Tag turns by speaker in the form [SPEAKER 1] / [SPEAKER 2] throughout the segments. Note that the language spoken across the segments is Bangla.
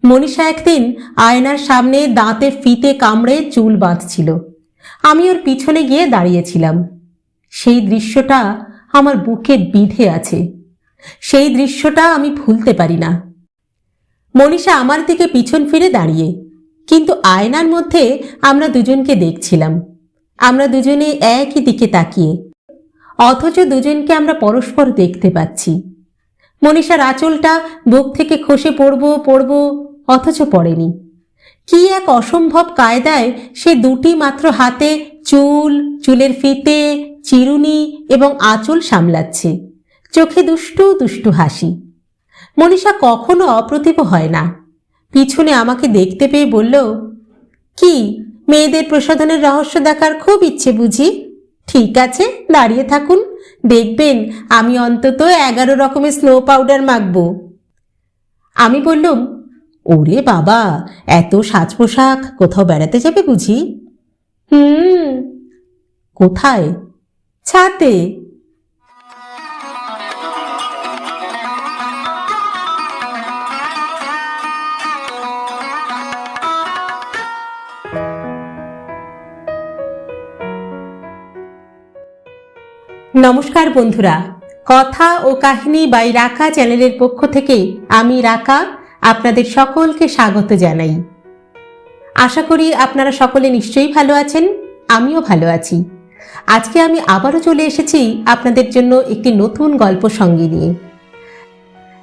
[SPEAKER 1] মনীষা একদিন আয়নার সামনে দাঁতে ফিতে কামড়ে চুল বাঁধছিল। আমি ওর পিছনে গিয়ে দাঁড়িয়েছিলাম। সেই দৃশ্যটা আমার বুকে বিঁধে আছে। সেই দৃশ্যটা আমি ভুলতে পারি না। মনীষা আমার দিকে পিছন ফিরে দাঁড়িয়ে, কিন্তু আয়নার মধ্যে আমরা দুজনকে দেখছিলাম। আমরা দুজনে একই দিকে তাকিয়ে, অথচ দুজনকে আমরা পরস্পর দেখতে পাচ্ছি। মনীষার আঁচলটা বুক থেকে খসে পড়ব, অথচ পড়েনি। কি এক অসম্ভব কায়দায় সে দুটি মাত্র হাতে চুলের ফিতে, চিরুনি এবং আঁচল সামলাচ্ছে। চোখে দুষ্টু দুষ্টু হাসি। মনীষা কখনো অপ্রতিভ হয় না। পিছনে আমাকে দেখতে পেয়ে বলল, কি মেয়েদের প্রসাধনের রহস্য দেখার খুব ইচ্ছে বুঝি? ঠিক আছে, দাঁড়িয়ে থাকুন, দেখবেন আমি অন্তত 11 রকমের স্নো পাউডার মাখবো। আমি বললাম, ওরে বাবা, এত সাজ পোশাক কোথাও বেড়াতে যাবে বুঝি? কোথায়? ছাদে। নমস্কার বন্ধুরা, কথা ও কাহিনী বাই রাকা চ্যানেলের পক্ষ থেকে আমি রাকা আপনাদের সকলকে স্বাগত জানাই। আশা করি আপনারা সকলে নিশ্চয়ই ভালো আছেন। আমিও ভালো আছি। আজকে আমি আবারও চলে এসেছি আপনাদের জন্য একটি নতুন গল্প সঙ্গে নিয়ে।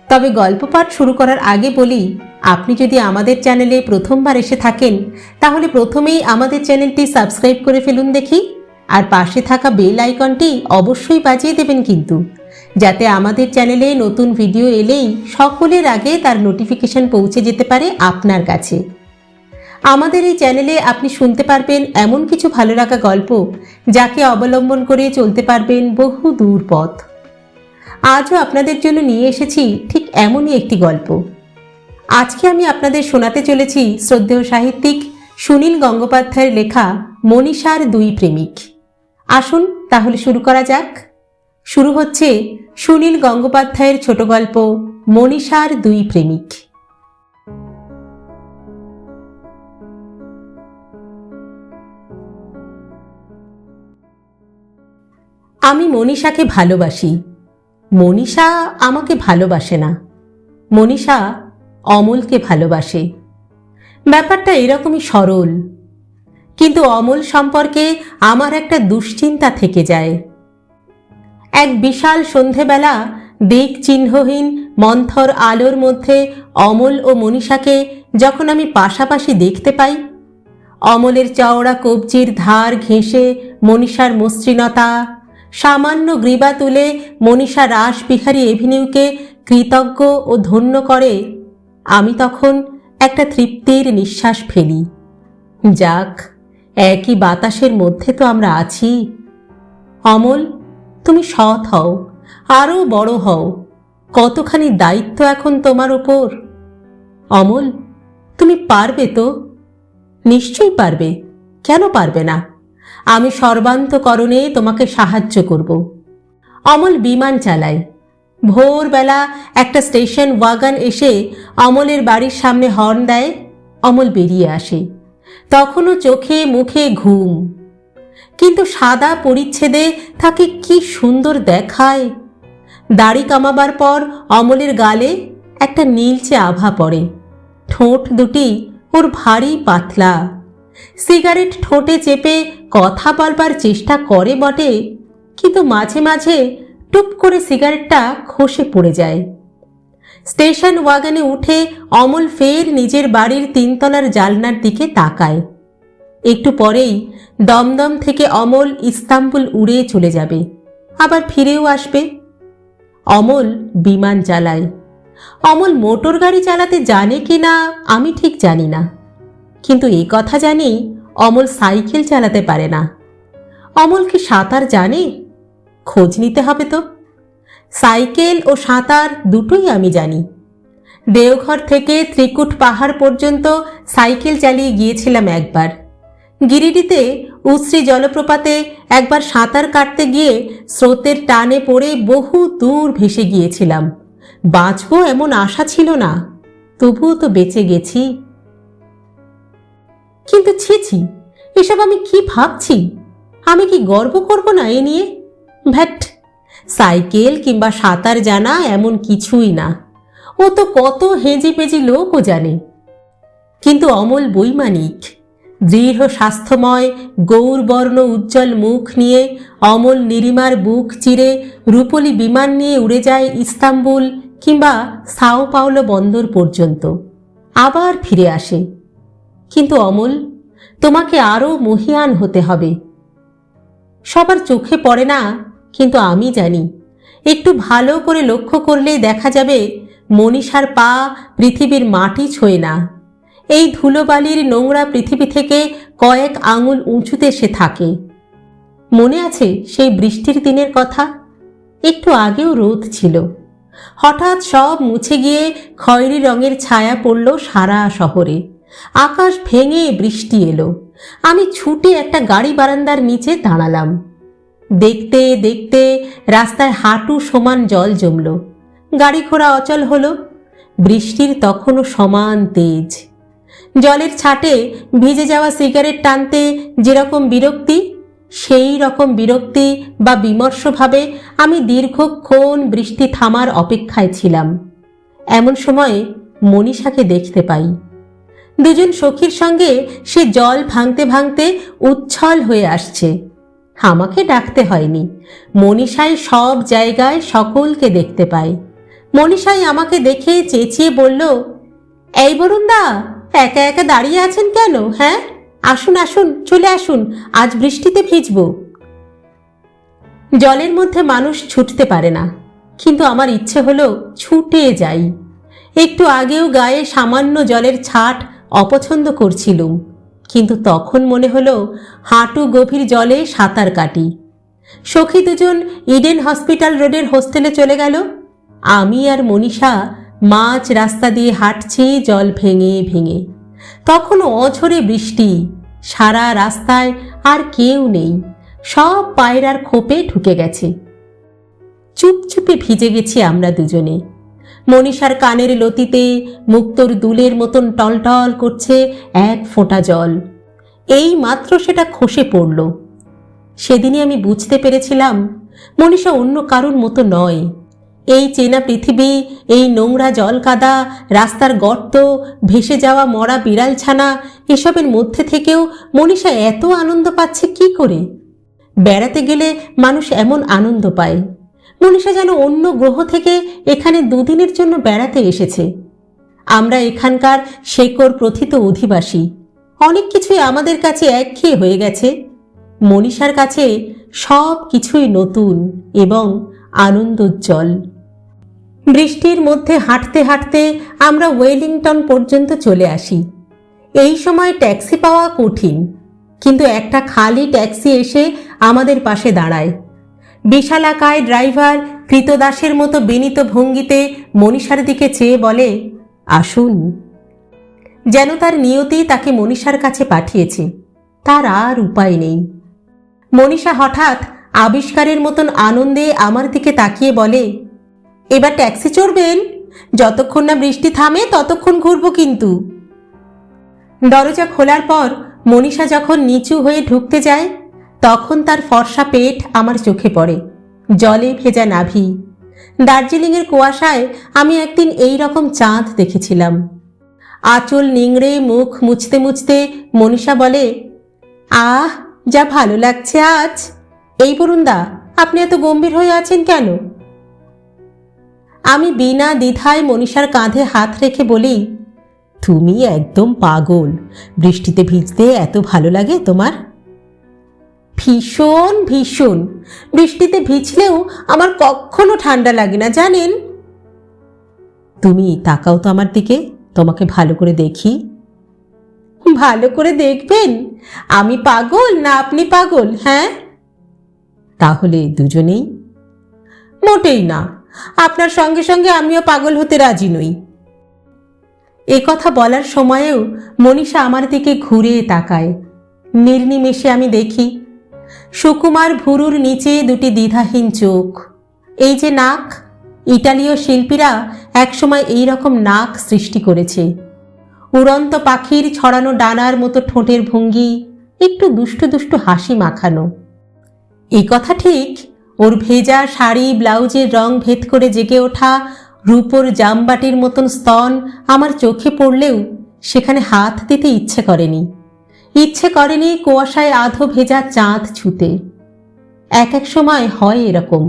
[SPEAKER 1] তবে গল্প পাঠ শুরু করার আগে বলি, আপনি যদি আমাদের চ্যানেলে প্রথমবার এসে থাকেন তাহলে প্রথমেই আমাদের চ্যানেলটি সাবস্ক্রাইব করে ফেলুন দেখি, আর পাশে থাকা বেল আইকনটি অবশ্যই বাজিয়ে দেবেন কিন্তু, যাতে আমাদের চ্যানেলে নতুন ভিডিও এলেই সকলের আগে তার নোটিফিকেশন পৌঁছে যেতে পারে আপনার কাছে। আমাদের এই চ্যানেলে আপনি শুনতে পারবেন এমন কিছু ভালো লাগা গল্প, যাকে অবলম্বন করে চলতে পারবেন বহু দূর পথ। আজও আপনাদের জন্য নিয়ে এসেছি ঠিক এমনই একটি গল্প। আজকে আমি আপনাদের শোনাতে চলেছি শ্রদ্ধেয় সাহিত্যিক সুনীল গঙ্গোপাধ্যায়ের লেখা মনীষার দুই প্রেমিক। আসুন তাহলে শুরু করা যাক। শুরু হচ্ছে সুনীল গঙ্গোপাধ্যায়ের ছোট গল্প মনীষার দুই প্রেমিক। আমি মনীষাকে ভালোবাসি। মনীষা আমাকে ভালোবাসে না। মনীষা অমলকে ভালোবাসে। ব্যাপারটা এরকমই সরল। কিন্তু অমল সম্পর্কে আমার একটা দুশ্চিন্তা থেকে যায়। এক বিশাল সন্ধেবেলা দিক চিহ্নহীন মন্থর আলোর মধ্যে অমল ও মনীষাকে যখন আমি পাশাপাশি দেখতে পাই, অমলের চওড়া কবজির ধার ঘেঁষে মনীষার মসৃণতা, সামান্য গ্রীবা তুলে মনীষা রাসবিহারী এভিনিউকে কৃতজ্ঞ ও ধন্য করে, আমি তখন একটা তৃপ্তির নিঃশ্বাস ফেলি। যাক, একই বাতাসের মধ্যে তো আমরা আছি। অমল, তুমি সৎ হও, আরও বড় হও। কতখানি দায়িত্ব এখন তোমার ওপর। অমল, তুমি পারবে তো? নিশ্চয়ই পারবে, কেন পারবে না? আমি সর্বান্তকরণে তোমাকে সাহায্য করব। অমল বিমান চালায়। ভোরবেলা একটা স্টেশন ওয়াগন এসে অমলের বাড়ির সামনে হর্ন দেয়। অমল বেরিয়ে আসে। তখনও চোখে মুখে ঘুম, কিন্তু সাদা পরিচ্ছেদে তাকে কি সুন্দর দেখায়। দাড়ি কামাবার পর অমলের গালে একটা নীলচে আভা পড়ে। ঠোঁট দুটি ওর ভারী পাতলা। সিগারেট ঠোঁটে চেপে কথা বলবার চেষ্টা করে বটে, কিন্তু মাঝে মাঝে টুপ করে সিগারেটটা খসে পড়ে যায়। স্টেশন ওয়াগনে উঠে অমল ফের নিজের বাড়ির 3 তলার জানলার দিকে তাকায়। একটু পরেই দমদম থেকে অমল ইস্তাম্বুল উড়ে চলে যাবে, আবার ফিরেও আসবে। অমল বিমান চালায়। অমল মোটর গাড়ি চালাতে জানে কিনা আমি ঠিক জানি না, কিন্তু এই কথা জানি অমল সাইকেল চালাতে পারে না। অমল কি সাঁতার জানে? খোঁজ নিতে হবে তো। সাইকেল ও সাঁতার দুটোই আমি জানি। দেওঘর থেকে ত্রিকুট পাহাড় পর্যন্ত সাইকেল চালিয়ে গিয়েছিলাম একবার। গিরিডিতে উশ্রী জলপ্রপাতে একবার সাঁতার কাটতে গিয়ে স্রোতের টানে পড়ে বহু দূর ভেসে গিয়েছিলাম। বাঁচবো এমন আশা ছিল না, তবুও তো বেঁচে গেছি। কিন্তু ছি ছি, এসব আমি কি ভাবছি? আমি কি গর্ব করব না এ নিয়ে? ভ্যাট, সাইকেল কিংবা সাঁতার জানা এমন কিছুই না, ও তো কত হেজি পেজি লোকও জানে। কিন্তু অমল বৈমানিক, দৃঢ় স্বাস্থ্যময় গৌরবর্ণ উজ্জ্বল মুখ নিয়ে অমল নীলিমার বুক চিরে রূপলি বিমান নিয়ে উড়ে যায় ইস্তাম্বুল কিংবা সাও পাওলো বন্দর পর্যন্ত, আবার ফিরে আসে। কিন্তু অমল, তোমাকে আরও মহিয়ান হতে হবে। সবার চোখে পড়ে না, কিন্তু আমি জানি, একটু ভালো করে লক্ষ্য করলেই দেখা যাবে মনীষার পা পৃথিবীর মাটি ছোঁয় না। এই ধুলোবালির নোংরা পৃথিবী থেকে কয়েক আঙুল উঁচুতে সে থাকে। মনে আছে সেই বৃষ্টির দিনের কথা? একটু আগেও রোদ ছিল, হঠাৎ সব মুছে গিয়ে খয়েরি রঙের ছায়া পড়ল সারা শহরে। আকাশ ভেঙে বৃষ্টি এলো। আমি ছুটে একটা গাড়ি বারান্দার নিচে দাঁড়ালাম। দেখতে দেখতে রাস্তায় হাঁটু সমান জল জমল। গাড়ি ঘোড়া অচল হলো। বৃষ্টির তখনও সমান তেজ। জলের ছাটে ভিজে যাওয়া সিগারেট টানতে যেরকম বিরক্তি, সেই রকম বিরক্তি বা বিমর্ষভাবে আমি দীর্ঘক্ষণ বৃষ্টি থামার অপেক্ষায় ছিলাম। এমন সময় মনীষাকে দেখতে পাই। দুজন সখীর সঙ্গে সে জল ভাঙতে ভাঙতে উচ্ছল হয়ে আসছে। আমাকে ডাকতে হয়নি, মনীষাই সব জায়গায় সকলকে দেখতে পায়। মনীষাই আমাকে দেখে চেঁচিয়ে বলল, এই বরুণদা, একা একা দাঁড়িয়ে আছেন কেন? হ্যাঁ, আসুন আসুন, চলে আসুন, আজ বৃষ্টিতে ভিজব। জলের মধ্যে মানুষ ছুটতে পারে না, কিন্তু আমার ইচ্ছে হলো ছুটে যাই। একটু আগেও গায়ে সামান্য জলের ছাট অপছন্দ করছিলুম, কিন্তু তখন মনে হলো হাঁটু গভীর জলে সাঁতার কাটি। সখী দুজন ইডেন হসপিটাল রোডের হোস্টেলে চলে গেল। আমি আর মনীষা মাঝ রাস্তা দিয়ে হাঁটছি জল ভেঙে ভেঙে। তখনও অঝরে বৃষ্টি, সারা রাস্তায় আর কেউ নেই, সব পায়রার খোপে ঢুকে গেছে। চুপচুপে ভিজে গেছি আমরা দুজনে। মনীষার কানের লতিতে মুক্তোর দুলের মতন টলটল করছে এক ফোঁটা জল। এই মাত্র সেটা খসে পড়ল। সেদিনই আমি বুঝতে পেরেছিলাম মনীষা অন্য কারুর মতো নয়। এই চেনা পৃথিবী, এই নোংরা জল কাদা, রাস্তার গর্ত, ভেসে যাওয়া মরা বিড়ালছানা, এসবের মধ্যে থেকেও মনীষা এত আনন্দ পাচ্ছে কি করে? বেড়াতে গেলে মানুষ এমন আনন্দ পায়। মনীষা যেন অন্য গ্রহ থেকে এখানে দুদিনের জন্য বেড়াতে এসেছে। আমরা এখানকার শেকড় প্রথিত অধিবাসী। অনেক কিছুই আমাদের কাছে একঘেয়ে হয়ে গেছে। মনীষার কাছে সব কিছুই নতুন এবং আনন্দোজ্জ্বল। বৃষ্টির মধ্যে হাঁটতে হাঁটতে আমরা ওয়েলিংটন পর্যন্ত চলে আসি। এই সময় ট্যাক্সি পাওয়া কঠিন, কিন্তু একটা খালি ট্যাক্সি এসে আমাদের পাশে দাঁড়ায়। বিশালাকায় ড্রাইভার কৃতদাসের মতো বিনীত ভঙ্গিতে মনীষার দিকে চেয়ে বলে, আসুন। যেন তার নিয়তি তাকে মনীষার কাছে পাঠিয়েছে, তার আর উপায় নেই। মনীষা হঠাৎ আবিষ্কারের মতন আনন্দে আমার দিকে তাকিয়ে বলে, এবার ট্যাক্সি চড়বেন? যতক্ষণ না বৃষ্টি থামে ততক্ষণ ঘুরবো কিন্তু। দরজা খোলার পর মনীষা যখন নিচু হয়ে ঢুকতে যায়, তখন তার ফর্সা পেট আমার চোখে পড়ে, জলে ভেজা নাভি। দার্জিলিংয়ের কুয়াশায় আমি একদিন এই রকম চাঁদ দেখেছিলাম। আঁচল নিংড়ে মুখ মুছতে মুছতে মনীষা বলে, আহ, যা ভালো লাগছে আজ। এই বরুণদা, আপনি এত গম্ভীর হয়ে আছেন কেন? আমি বিনা দ্বিধায় মনীষার কাঁধে হাত রেখে বলি, তুমি একদম পাগল। বৃষ্টিতে ভিজতে এত ভালো লাগে তোমার? ভীষণ ভীষণ। বৃষ্টিতে ভিজলেও আমার কখনো ঠান্ডা লাগে না, জানেন। তুমি তাকাও তো আমার দিকে, তোমাকে ভালো করে দেখি। ভালো করে দেখবেন? আমি পাগল না আপনি পাগল? হ্যাঁ, তাহলে দুজনেই। মোটেই না, আপনার সঙ্গে সঙ্গে আমিও পাগল হতে রাজি নই। এ কথা বলার সময়েও মনীষা আমার দিকে ঘুরে তাকায়। নির্নিমেষে আমি দেখি সুকুমার ভুরুর নিচে দুটি দ্বিধাহীন চোখ, এই যে নাক, ইটালীয় শিল্পীরা একসময় এই রকম নাক সৃষ্টি করেছে। উড়ন্ত পাখির ছড়ানো ডানার মতো ঠোঁটের ভঙ্গি, একটু দুষ্টু দুষ্টু হাসি মাখানো। এই কথা ঠিক, ওর ভেজা শাড়ি ব্লাউজের রং ভেদ করে জেগে ওঠা রূপোর জামবাটির মতন স্তন আমার চোখে পড়লেও সেখানে হাত দিতে ইচ্ছে করেনি কুয়াশায় আধো ভেজা চাঁদ ছুঁতে। এক এক সময় হয় এরকম,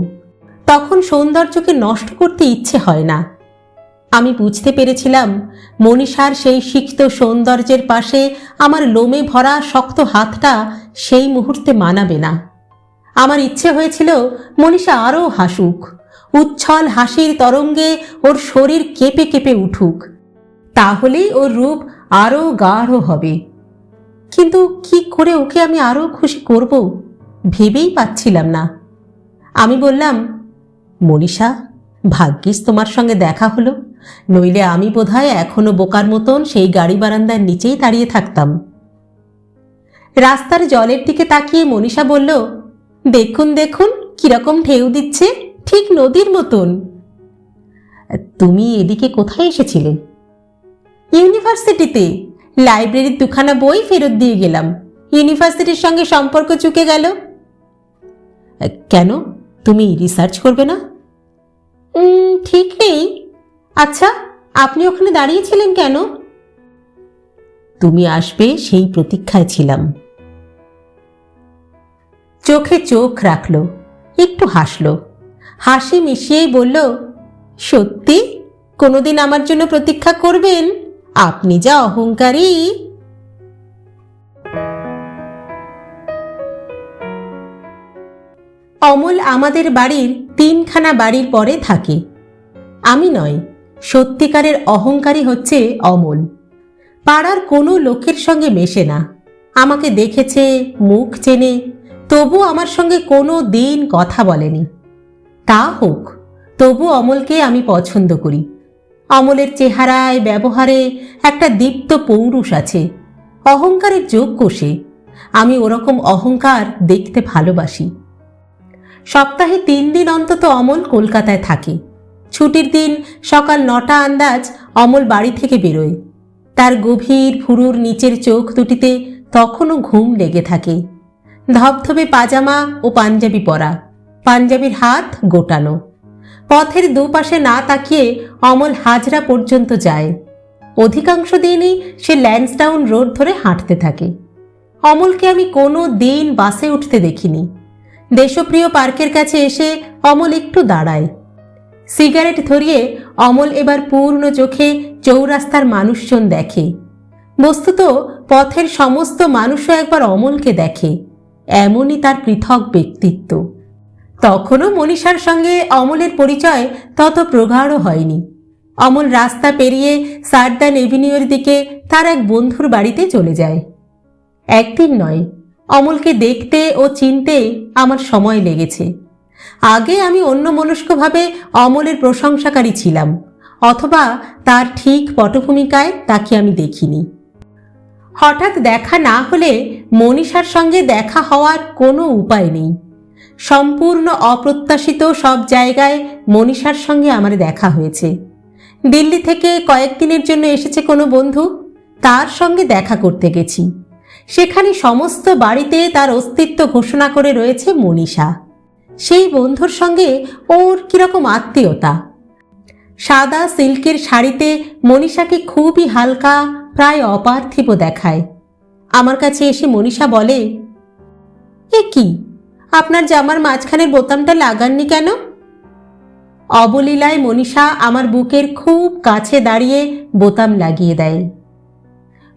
[SPEAKER 1] তখন সৌন্দর্যকে নষ্ট করতে ইচ্ছে হয় না। আমি বুঝতে পেরেছিলাম মনীষার সেই সিক্ত সৌন্দর্যের পাশে আমার লোমে ভরা শক্ত হাতটা সেই মুহূর্তে মানাবে না। আমার ইচ্ছে হয়েছিল মনীষা আরও হাসুক, উচ্ছল হাসির তরঙ্গে ওর শরীর কেঁপে কেঁপে উঠুক, তাহলেই ওর রূপ আরও গাঢ় হবে। কিন্তু কি করে ওকে আমি আরও খুশি করব ভেবেই পাচ্ছিলাম না। আমি বললাম, মনীষা, ভাগ্যিস তোমার সঙ্গে দেখা হলো, নইলে আমি বোধহয় এখনো বোকার মতন সেই গাড়ি বারান্দার নিচেই দাঁড়িয়ে থাকতাম। রাস্তার জলের দিকে তাকিয়ে মনীষা বলল, দেখুন দেখুন কিরকম ঢেউ দিচ্ছে, ঠিক নদীর মতন। তুমি এদিকে কোথায় এসেছিলে? ইউনিভার্সিটিতে। লাইব্রেরির দুখানা বই ফেরত দিয়ে গেলাম, ইউনিভার্সিটির সঙ্গে সম্পর্ক চুকে গেল। কেন, তুমি রিসার্চ করবে না? ঠিক নেই। আচ্ছা, আপনি ওখানে দাঁড়িয়েছিলেন কেন? তুমি আসবে সেই প্রতীক্ষায় ছিলাম। চোখে চোখ রাখল, একটু হাসল, হাসি মিশিয়েই বলল, সত্যি কোনোদিন আমার জন্য প্রতীক্ষা করবেন? আপনি যা অহংকারী। অমল আমাদের বাড়ির 3খানা বাড়ির পরে থাকে। আমি নয়, সত্যিকারের অহংকারী হচ্ছে অমল। পাড়ার কোনো লোকের সঙ্গে মেশে না, আমাকে দেখেছে, মুখ চেনে, তবু আমার সঙ্গে কোনো দিন কথা বলেনি। তা হোক, তবু অমলকে আমি পছন্দ করি। অমলের চেহারায় ব্যবহারে একটা দীপ্ত পৌরুষ আছে, অহংকারের যোগ্য সে। আমি ওরকম অহংকার দেখতে ভালোবাসি। সপ্তাহে 3 দিন অন্তত অমল কলকাতায় থাকে। ছুটির দিন সকাল 9টা আন্দাজ অমল বাড়ি থেকে বেরোয়। তার গভীর ভুরুর নিচের চোখ দুটিতে তখনও ঘুম লেগে থাকে। ধবধবে পাজামা ও পাঞ্জাবি পরা, পাঞ্জাবির হাত গোটানো। পথের দুপাশে না তাকিয়ে অমল হাজরা পর্যন্ত যায়। অধিকাংশ দিনই সে ল্যান্সডাউন রোড ধরে হাঁটতে থাকে। অমলকে আমি কোনো দিন বাসে উঠতে দেখিনি। দেশপ্রিয় পার্কের কাছে এসে অমল একটু দাঁড়ায়। সিগারেট ধরিয়ে অমল এবার পূর্ণ চোখে চৌরাস্তার মানুষজন দেখে। বস্তুত পথের সমস্ত মানুষও একবার অমলকে দেখে, এমনই তার পৃথক ব্যক্তিত্ব। তখনও মনীষার সঙ্গে অমলের পরিচয় তত প্রগাঢ় হয়নি। অমল রাস্তা পেরিয়ে সার্দান এভিনিউর দিকে তার এক বন্ধুর বাড়িতে চলে যায়। একদিন নয়, অমলকে দেখতে ও চিনতে আমার সময় লেগেছে। আগে আমি অন্যমনস্কভাবে অমলের প্রশংসাকারী ছিলাম, অথবা তার ঠিক পটভূমিকায় তাকে আমি দেখিনি। হঠাৎ দেখা না হলে মনীষার সঙ্গে দেখা হওয়ার কোনো উপায় নেই। সম্পূর্ণ অপ্রত্যাশিত সব জায়গায় মনীষার সঙ্গে আমার দেখা হয়েছে। দিল্লি থেকে কয়েকদিনের জন্য এসেছে কোনো বন্ধু, তার সঙ্গে দেখা করতে গেছি। সেখানে সমস্ত বাড়িতে তার অস্তিত্ব ঘোষণা করে রয়েছে মনীষা। সেই বন্ধুর সঙ্গে ওর কিরকম আত্মীয়তা। সাদা সিল্কের শাড়িতে মনীষাকে খুবই হালকা, প্রায় অপার্থিব দেখায়। আমার কাছে এসে মনীষা বলে, এ কি, আপনার জামার মাঝখানের বোতামটা লাগাননি কেন? অবলীলায় মনীষা আমার বুকের খুব কাছে দাঁড়িয়ে বোতাম লাগিয়ে দেয়।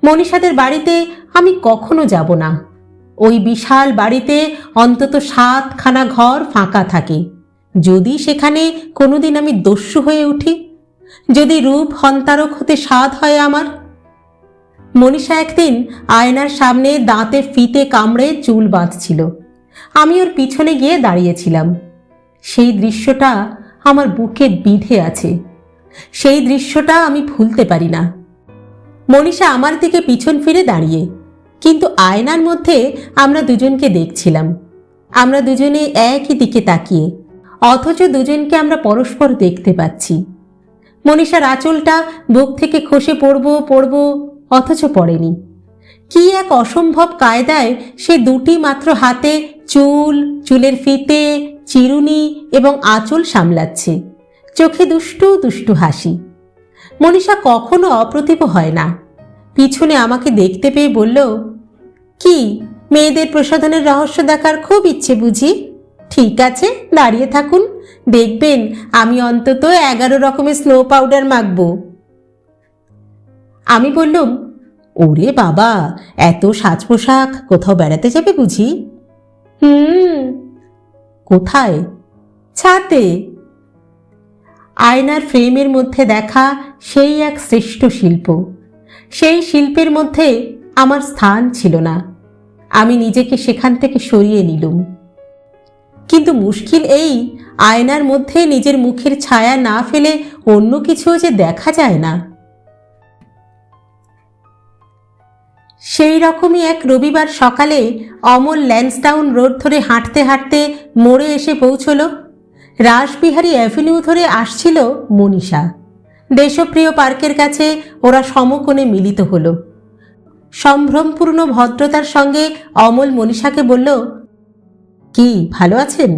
[SPEAKER 1] মনীষাদের বাড়িতে আমি কখনো যাব না। ওই বিশাল বাড়িতে অন্তত 7খানা ঘর ফাঁকা থাকে। যদি সেখানে কোনোদিন আমি দস্যু হয়ে উঠি, যদি রূপ হন্তারক হতে স্বাদ হয় আমার। মনীষা একদিন আয়নার সামনে দাঁতে ফিতে কামড়ে চুল বাঁধছিল। আমি ওর পিছনে গিয়ে দাঁড়িয়েছিলাম। সেই দৃশ্যটা আমার বুকে বিঁধে আছে। সেই দৃশ্যটা আমি ভুলতে পারি না। মনীষা আমার দিকে পিছন ফিরে দাঁড়িয়ে, কিন্তু আয়নার মধ্যে আমরা দুজনকে দেখছিলাম। আমরা দুজনে একই দিকে তাকিয়ে, অথচ দুজনকে আমরা পরস্পর দেখতে পাচ্ছি। মনীষার আঁচলটা বুক থেকে খসে পড়ব অথচ পড়েনি। কি এক অসম্ভব কায়দায় সে দুটি মাত্র হাতে চুলের ফিতে, চিরুনি এবং আঁচল সামলাচ্ছে, চোখে দুষ্টু দুষ্টু হাসি। মনীষা কখনো অপ্রতিভ হয় না। পিছনে আমাকে দেখতে পেয়ে বলল, কি মেয়েদের প্রসাধনের রহস্য দেখার খুব ইচ্ছে বুঝি? ঠিক আছে, দাঁড়িয়ে থাকুন, দেখবেন আমি অন্তত 11 রকমের স্নো পাউডার মাখব। আমি বললুম, ওরে বাবা, এত সাজ পোশাক কোথাও বেড়াতে যাবে বুঝি? কোথায়? ছাতে। আয়নার ফ্রেমের মধ্যে দেখা সেই এক শ্রেষ্ঠ শিল্প। সেই শিল্পের মধ্যে আমার স্থান ছিল না। আমি নিজেকে সেখান থেকে সরিয়ে নিলুম। কিন্তু মুশকিল এই, আয়নার মধ্যে নিজের মুখের ছায়া না ফেলে অন্য কিছুও যে দেখা যায় না। সেই রকমই এক রবিবার সকালে অমল ল্যান্সডাউন রোড ধরে হাঁটতে হাঁটতে মোড়ে এসে পৌঁছল। রাসবিহারী অ্যাভিনিউ ধরে আসছিল মনীষা। দেশপ্রিয় পার্কের কাছে ওরা সমকোণে মিলিত হলো। সম্ভ্রমপূর্ণ ভদ্রতার সঙ্গে অমল মনীষাকে বলল, কি ভালো আছেন?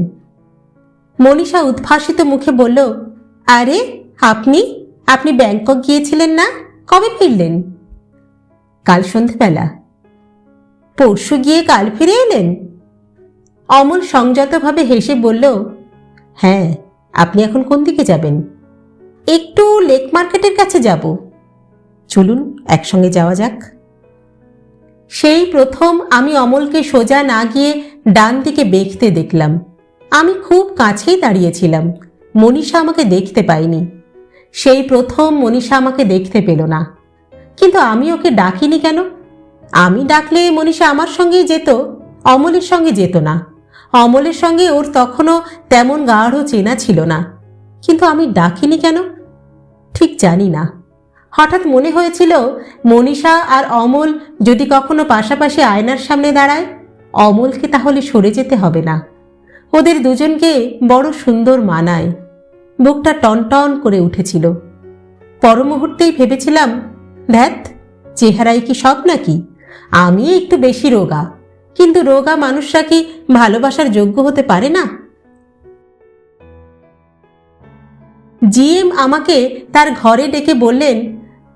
[SPEAKER 1] মনীষা উদ্ভাসিত মুখে বলল, আরে আপনি ব্যাংকক গিয়েছিলেন না? কবে ফিরলেন? কাল সন্ধেবেলা। পরশু গিয়ে কাল ফিরে এলেন? অমল সংযতভাবে হেসে বলল, হ্যাঁ। আপনি এখন কোন দিকে যাবেন? একটু লেক মার্কেটের কাছে যাব। চলুন একসঙ্গে যাওয়া যাক। সেই প্রথম আমি অমলকে সোজা না গিয়ে ডান দিকে বেঁকতে দেখলাম। আমি খুব কাছেই দাঁড়িয়েছিলাম। মনীষা আমাকে দেখতে পাইনি। সেই প্রথম মনীষা আমাকে দেখতে পেল না। কিন্তু আমি ওকে ডাকিনি কেন? আমি ডাকলে মনীষা আমার সঙ্গেই যেত, অমলের সঙ্গে যেত না। অমলের সঙ্গে ওর তখনও তেমন গাঢ় চেনা ছিল না। কিন্তু আমি ডাকিনি কেন? ঠিক জানি না। হঠাৎ মনে হয়েছিল, মনীষা আর অমল যদি কখনো পাশাপাশি আয়নার সামনে দাঁড়ায়, অমলকে তাহলে সরে যেতে হবে না। ওদের দুজনকে বড় সুন্দর মানায়। বুকটা টনটন করে উঠেছিল। পর মুহূর্তেই ভেবেছিলাম, ধ্যাত, চেহারাই কি সব নাকি? আমি একটু বেশি রোগা, কিন্তু রোগা মানুষরা কি ভালোবাসার যোগ্য হতে পারে না? জিএম আমাকে তার ঘরে ডেকে বললেন,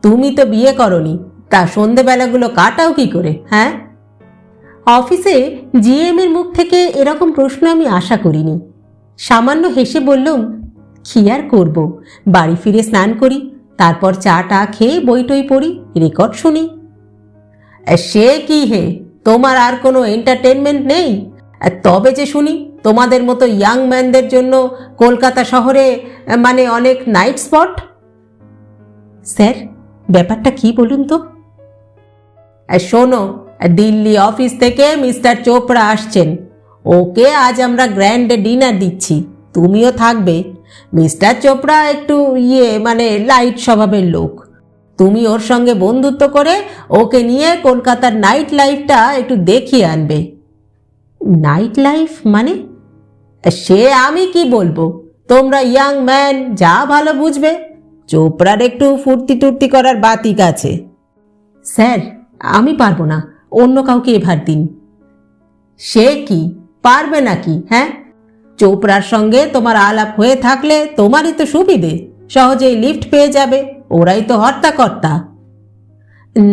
[SPEAKER 1] তুমি তো বিয়ে করনি, তা সন্ধেবেলাগুলো কাটাও কি করে? হ্যাঁ। অফিসে জিএম এর মুখ থেকে এরকম প্রশ্ন আমি আশা করিনি। সামান্য হেসে বললুম, কি আর করব, বাড়ি ফিরে স্নান করি, তারপর চা টা খেয়ে বই টই পড়ি, রেকর্ড শুনি। সে কি হে, তোমার আর কোনো এন্টারটেনমেন্ট নেই? তবে যে শুনি তোমাদের মতো ইয়াং ম্যানদের জন্য কলকাতা শহরে অনেক নাইট স্পট। স্যার, ব্যাপারটা কি বলুন তো? শোনো, দিল্লি অফিস থেকে মিস্টার চোপড়া আসছেন। ওকে আজ আমরা গ্র্যান্ড ডিনার দিচ্ছি, তুমিও থাকবে। মিস্টার চোপড়া একটু লাইট স্বভাবের লোক। তুমি ওর সঙ্গে বন্ধুত্ব করে ওকে নিয়ে কলকাতার নাইট লাইফটা একটু দেখিয়ে আনবে। নাইট লাইফ মানে? সে আমি কি বলবো, তোমরা ইয়াং ম্যান যা ভালো বুঝবে। চোপড়ার একটু ফুর্তি টুর্তি করার বাতিক আছে। স্যার, আমি পারবো না, অন্য কাউকে এভার দিন। সে কি, পারবে নাকি? হ্যাঁ, চোপড়ার সঙ্গে তোমার আলাপ হয়ে থাকলে তোমারই তো সুবিধে, সহজেই লিফট পেয়ে যাবে, ওরাই তো হর্তাকর্তা।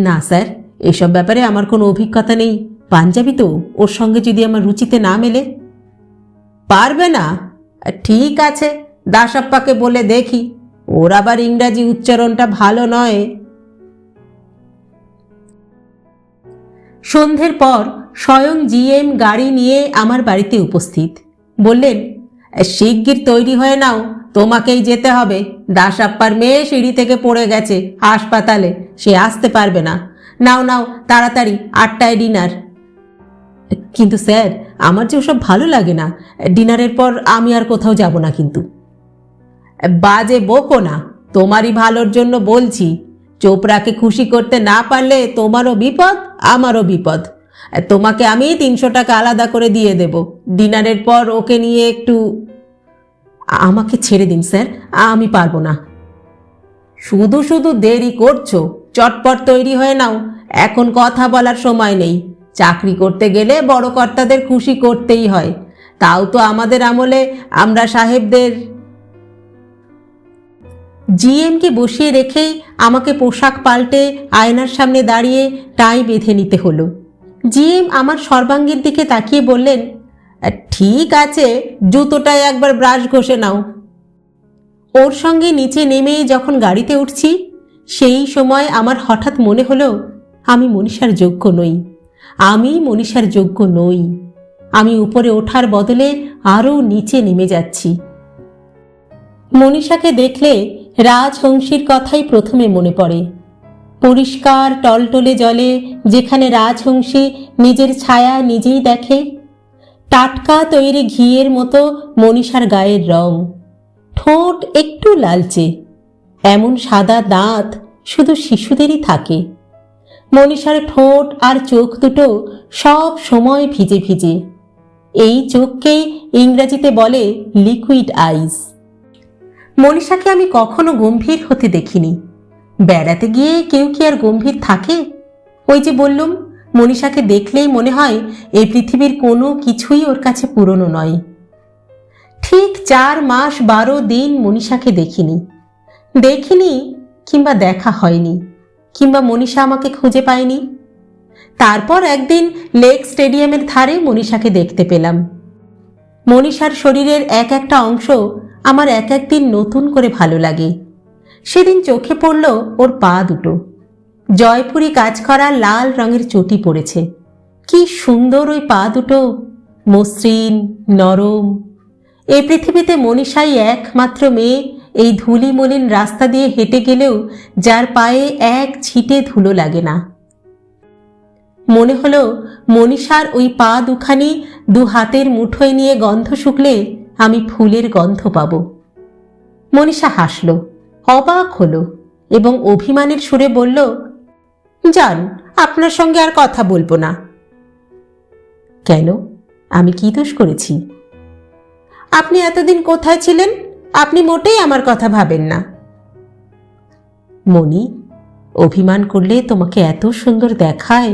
[SPEAKER 1] না স্যার, এসব ব্যাপারে আমার কোনো অভিজ্ঞতা নেই। পাঞ্জাবি তো, ওর সঙ্গে যদি আমার রুচিতে না মেলে। পারবে না? ঠিক আছে, দাসাপ্পাকে বলে দেখি, ওর আবার ইংরাজি উচ্চারণটা ভালো নয়। সন্ধ্যের পর স্বয়ং জিএম গাড়ি নিয়ে আমার বাড়িতে উপস্থিত। বললেন, শিগগির তৈরি হয়ে নাও, তোমাকেই যেতে হবে। দাসাপ্পার মেয়ে সিঁড়ি থেকে পড়ে গেছে হাসপাতালে, সে আসতে পারবে না। নাও নাও তাড়াতাড়ি, 8টায় ডিনার। কিন্তু স্যার, আমার যে ওসব ভালো লাগে না। ডিনারের পর আমি আর কোথাও যাব না। কিন্তু বাজে বকো না, তোমারই ভালোর জন্য বলছি। চোপড়াকে খুশি করতে না পারলে তোমারও বিপদ, আমারও বিপদ। তোমাকে আমি 300 টাকা আলাদা করে দিয়ে দেব। ডিনারের পর ওকে নিয়ে একটু। আমাকে ছেড়ে দিন স্যার, আমি পারবো না। শুধু শুধু দেরি করছো, চটপট তৈরি হয়ে নাও, এখন কথা বলার সময় নেই। চাকরি করতে গেলে বড় কর্তাদের খুশি করতেই হয়, তাও তো আমাদের আমলে আমরা সাহেবদের। জিএমকে বসিয়ে রেখেই আমাকে পোশাক পাল্টে আয়নার সামনে দাঁড়িয়ে টাই বেঁধে নিতে হলো। জিএম আমার সর্বাঙ্গের দিকে তাকিয়ে বললেন, ঠিক আছে, জুতোটায় একবার ব্রাশ ঘষে নাও। ওর সঙ্গে নিচে নেমে যখন গাড়িতে উঠছি, সেই সময় আমার হঠাৎ মনে হলো আমি মনীষার যোগ্য নই, আমি মনীষার যোগ্য নই। আমি উপরে ওঠার বদলে আরও নিচে নেমে যাচ্ছি। মনীষাকে দেখলে রাজহংসীর কথাই প্রথমে মনে পড়ে। পরিষ্কার টলটলে জলে যেখানে রাজহংসী নিজের ছায়া নিজেই দেখে, টাটকা তৈরি ঘিয়ের মতো মনীষার গায়ের রং, ঠোঁট একটু লালচে, এমন সাদা দাঁত শুধু শিশুদেরই থাকে। মনীষার ঠোঁট আর চোখ দুটো সব সময় ভিজে ভিজে। এই চোখকেই ইংরেজিতে বলে লিকুইড আইজ। মনীষাকে আমি কখনো গম্ভীর হতে দেখিনি। বেড়াতে গিয়ে কেউ কি আর গম্ভীর থাকে? ওই যে বললুম, মনীষাকে দেখলেই মনে হয় এই পৃথিবীর কোনো কিছুই ওর কাছে পুরনো নয়। ঠিক 4 মাস 12 দিন মনীষাকে দেখিনি কিংবা দেখা হয়নি, কিংবা মনীষা আমাকে খুঁজে পায়নি। তারপর একদিন লেক স্টেডিয়ামের ধারে মনীষাকে দেখতে পেলাম। মনীষার শরীরের এক একটা অংশ আমার এক একদিন নতুন করে ভালো লাগে। সেদিন চোখে পড়ল ওর পা দুটো, জয়পুরি কাজ করা লাল রঙের চটি পড়েছে। কি সুন্দর ওই পা দুটো, মসৃণ নরম। এই পৃথিবীতে মনীষাই একমাত্র মেয়ে এই ধুলি মলিন রাস্তা দিয়ে হেঁটে গেলেও যার পায়ে এক ছিটে ধুলো লাগে না। মনে হলো মনীষার ওই পা দুখানি 2 হাতের মুঠোয় নিয়ে গন্ধ শুকলে আমি ফুলের গন্ধ পাব। মনীষা হাসল, অবাক হলো এবং অভিমানের সুরে বলল, যান, আপনার সঙ্গে আর কথা বলবো না। কেন? আমি কি দোষ করেছি? আপনি এতদিন কোথায় ছিলেন? আপনি মোটেই আমার কথা ভাবেন না। মণি, অভিমান করলে তোমাকে এত সুন্দর দেখায়?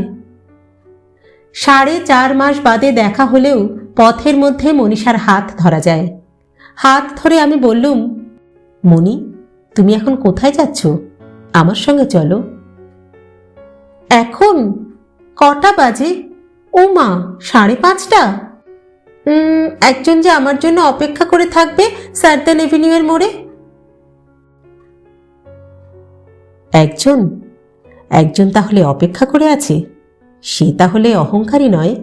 [SPEAKER 1] 4.5 মাস বাদে দেখা হলেও পথের মধ্যে মনীষার হাত ধরা যায়। হাত ধরে আমি বললুম, মণি, তুমি এখন কোথায় যাচ্ছ? আমার সঙ্গে চলো। এখন কটা বাজে? ও মা, 5:30টা। একজন যে আমার জন্য অপেক্ষা করে থাকবে সার্দান এভিনিউয়ের মোড়ে। একজন তাহলে অপেক্ষা করে আছে? সে তাহলে অহংকারী নয়?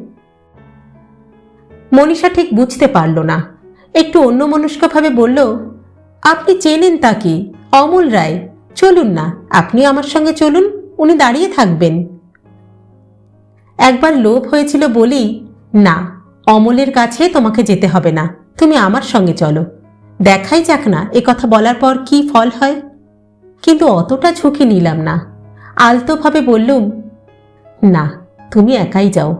[SPEAKER 1] মনীষা ঠিক বুঝতে পারল না, একটু অন্যমনস্কভাবে বলল, আপনি চেনেন তাকে, অমল রায়। চলুন না, আপনিও আমার সঙ্গে চলুন, উনি দাঁড়িয়ে থাকবেন। একবার লোভ হয়েছিল বলি, না, অমলের কাছে তোমাকে যেতে হবে না, তুমি আমার সঙ্গে চলো, দেখাই যাক না এ কথা বলার পর কি ফল হয়। কিন্তু অতটা ঝুঁকি নিলাম না। আলতোভাবে বললুম, না, তুমি একাই যাও,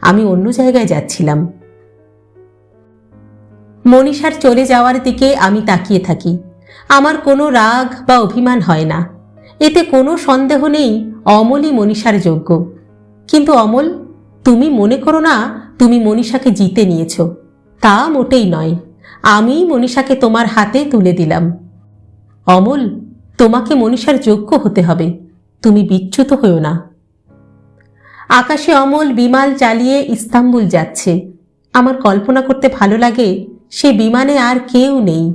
[SPEAKER 1] আমি অন্য জায়গায় যাচ্ছিলাম। মনীষার চলে যাওয়ার দিকে আমি তাকিয়ে থাকি। আমার কোনো রাগ বা অভিমান হয় না, এতে কোনো সন্দেহ নেই অমলই মনীষার যোগ্য। কিন্তু অমল, তুমি মনে করো না তুমি মনীষাকে জিতে নিয়েছ, তা মোটেই নয়। আমি মনীষাকে তোমার হাতে তুলে দিলাম। অমল, তোমাকে মনীষার যোগ্য হতে হবে, তুমি বিচ্যুত হও না। আকাশে অমল বিমান চালিয়ে ইস্তাম্বুল যাচ্ছে। আমার কল্পনা করতে ভালো লাগে সে বিমানে আর কেউ নেই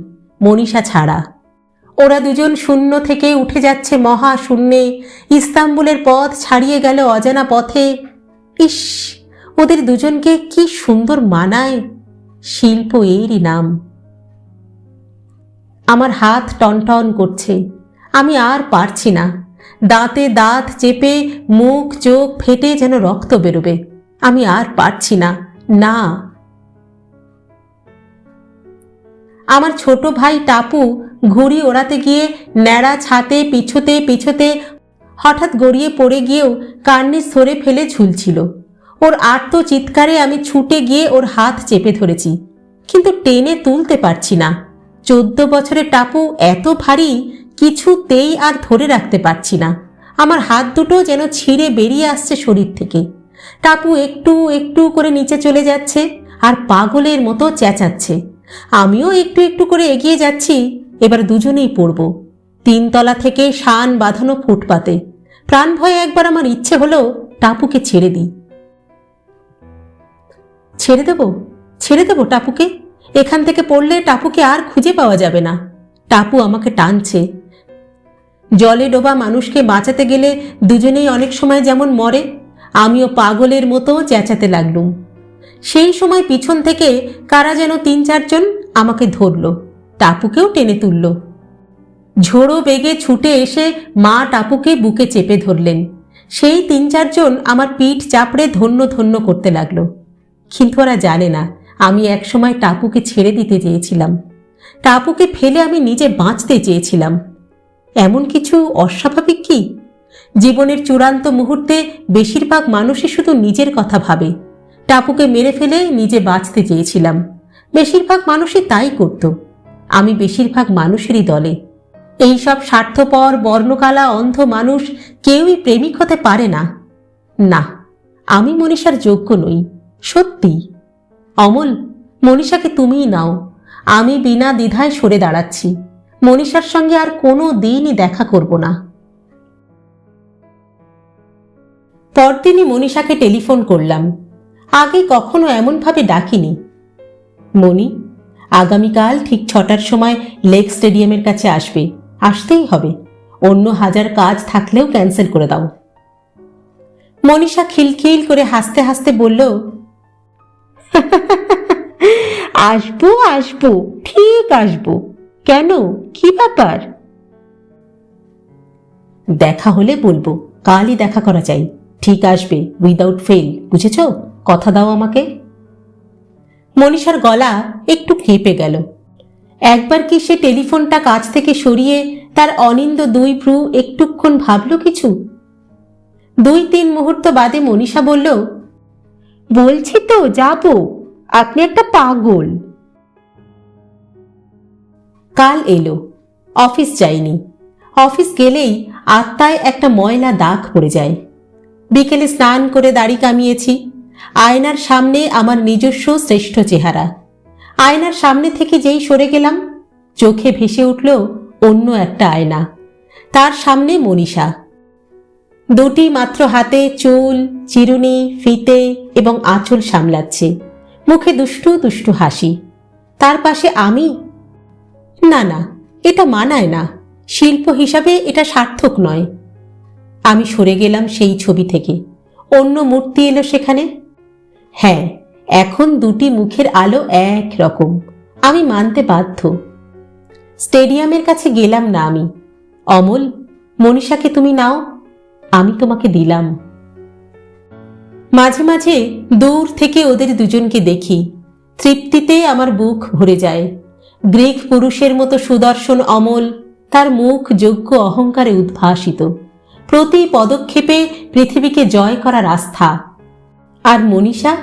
[SPEAKER 1] মনীষা ছাড়া। ওরা দুজন শূন্য থেকে উঠে যাচ্ছে মহা শূন্যে, ইস্তাম্বুলের পথ ছাড়িয়ে গেল অজানা পথে। ইস, ওদের দুজনকে কি সুন্দর মানায়, শিল্প এরই নাম। আমার হাত টনটন করছে, আমি আর পারছি না। দাঁতে দাঁত চেপে মুখ চোখ ফেটে যেন রক্ত বেরোবে। আমি আর পারছি না, না। আমার ছোট ভাই টাপু ঘুড়ি ওড়াতে গিয়ে ন্যাড়া ছাতে পিছুতে হঠাৎ গড়িয়ে পড়ে গিয়েও কার্নিশ ধরে ফেলে ঝুলছিল। ওর আর্ত চিৎকারে আমি ছুটে গিয়ে ওর হাত চেপে ধরেছি, কিন্তু টেনে তুলতে পারছি না। 14 বছরের টাপু এত ভারী, কিছুতেই আর ধরে রাখতে পারছি না। আমার হাত দুটো যেন ছিঁড়ে বেরিয়ে আসছে শরীর থেকে। টাপু একটু একটু করে নিচে চলে যাচ্ছে আর পাগলের মতো চেঁচাচ্ছে। আমিও একটু একটু করে এগিয়ে যাচ্ছি। এবার দুজনেই পড়ব। 3 তলা থেকে শান বাঁধানো ফুটপাতে। প্রাণ ভয়ে একবার আমার ইচ্ছে হলো টাপুকে ছেড়ে দিই। ছেড়ে দেব টাপুকে। এখান থেকে পড়লে টাপুকে আর খুঁজে পাওয়া যাবে না। টাপু আমাকে টানছে। জলে ডোবা মানুষকে বাঁচাতে গেলে দুজনেই অনেক সময় যেমন মরে, আমিও পাগলের মতো চেঁচাতে লাগলুম। সেই সময় পিছন থেকে কারা যেন 3-4 জন আমাকে ধরল, টাপুকেও টেনে তুলল। ঝোড়ো বেগে ছুটে এসে মা টাপুকে বুকে চেপে ধরলেন। সেই 3-4 জন আমার পিঠ চাপড়ে ধন্য ধন্য করতে লাগলো। কিন্তু ওরা জানে না আমি একসময় টাপুকে ছেড়ে দিতে চেয়েছিলাম। টাপুকে ফেলে আমি নিজে বাঁচতে চেয়েছিলাম। এমন কিছু অস্বাভাবিক কি? জীবনের চূড়ান্ত মুহূর্তে বেশিরভাগ মানুষই শুধু নিজের কথা ভাবে। টাপুকে মেরে ফেলে নিজে বাঁচতে চেয়েছিলাম। বেশিরভাগ মানুষই তাই করত। আমি বেশিরভাগ মানুষেরই দলে। এইসব স্বার্থপর বর্ণকালা অন্ধ মানুষ কেউই প্রেমিক হতে পারে না। না, আমি মনীষার যোগ্য নই, সত্যি। অমল, মনীষাকে তুমিই নাও। আমি বিনা দ্বিধায় সরে দাঁড়াচ্ছি। মনীষার সঙ্গে আর কোনো দিনই দেখা করব না। পরদিনই মনীষাকে টেলিফোন করলাম। আগে কখনো এমনভাবে ডাকিনি। মণি, আগামীকাল ঠিক 6টার সময় লেক স্টেডিয়ামের কাছে আসবে। আসতেই হবে। অন্য 1000 কাজ থাকলেও ক্যান্সেল করে দাও। মনীষা খিলখিল করে হাসতে হাসতে বলল, আসবো আসবো, ঠিক আসবো। কেন, কি ব্যাপার? দেখা হলে বলবো, কালই দেখা করা চাই। ঠিক আসবে, উইদাউট ফেল, বুঝেছ? কথা দাও আমাকে। মনীষার গলা একটু কেঁপে গেল। একবার কি সে টেলিফোনটা কাছ থেকে সরিয়ে তার অনিন্দ 2 ভ্রু একটুক্ষণ ভাবল কিছু? 2-3 মুহূর্ত বাদে মনীষা বলল, বলছি তো যাবো। আপনি একটা পাগল। কাল এলো, অফিস যাইনি। অফিস গেলেই আত্মায় একটা ময়লা দাগ পড়ে যায়। বিকেলে স্নান করে দাড়ি কামিয়েছি। আয়নার সামনে আমার নিজস্ব শ্রেষ্ঠ চেহারা। আয়নার সামনে থেকে যেই সরে গেলাম, চোখে ভেসে উঠল অন্য একটা আয়না। তার সামনে মনীষা। 2টি মাত্র হাতে চুল, চিরুনি, ফিতে এবং আঁচল সামলাচ্ছে। মুখে দুষ্টু দুষ্টু হাসি। তার পাশে আমি। না না, এটা মানায় না। শিল্প হিসাবে এটা সার্থক নয়। আমি সরে গেলাম সেই ছবি থেকে। অন্য মূর্তি এলো সেখানে। হ্যাঁ, এখন 2টি মুখের আলো এক রকম। আমি মানতে বাধ্য। স্টেডিয়ামের কাছে গেলাম না আমি। অমল, মনীষাকে তুমি নাও, আমি তোমাকে দিলাম। মাঝে মাঝে দূর থেকে ওদের দুজনকে দেখি। তৃপ্তিতে আমার বুক ভরে যায়। গ্রিক পুরুষের মতো সুদর্শন অমল, তার মুখ যোগ্য অহংকারে উদ্ভাসিত। প্রতি পদক্ষেপে পৃথিবীকে জয় করার আস্থা। আর মনীষা,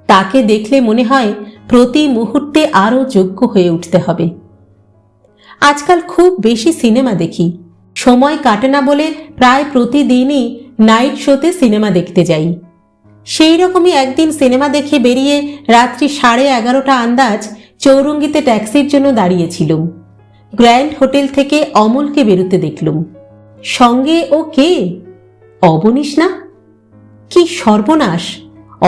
[SPEAKER 1] তাকে দেখলে মনে হয় প্রতি মুহূর্তে আরও যোগ্য হয়ে উঠতে হবে। আজকাল খুব বেশি সিনেমা দেখি। সময় কাটে না বলে প্রায় প্রতিদিনই নাইট শোতে সিনেমা দেখতে যাই। সেই রকমই একদিন সিনেমা দেখে বেরিয়ে রাত্রি 11:30 আন্দাজ চৌরঙ্গিতে ট্যাক্সির জন্য দাঁড়িয়েছিলুম। গ্র্যান্ড হোটেল থেকে অমলকে বেরোতে দেখলুম। সঙ্গে ও কে? অবনীশ না? কি সর্বনাশ!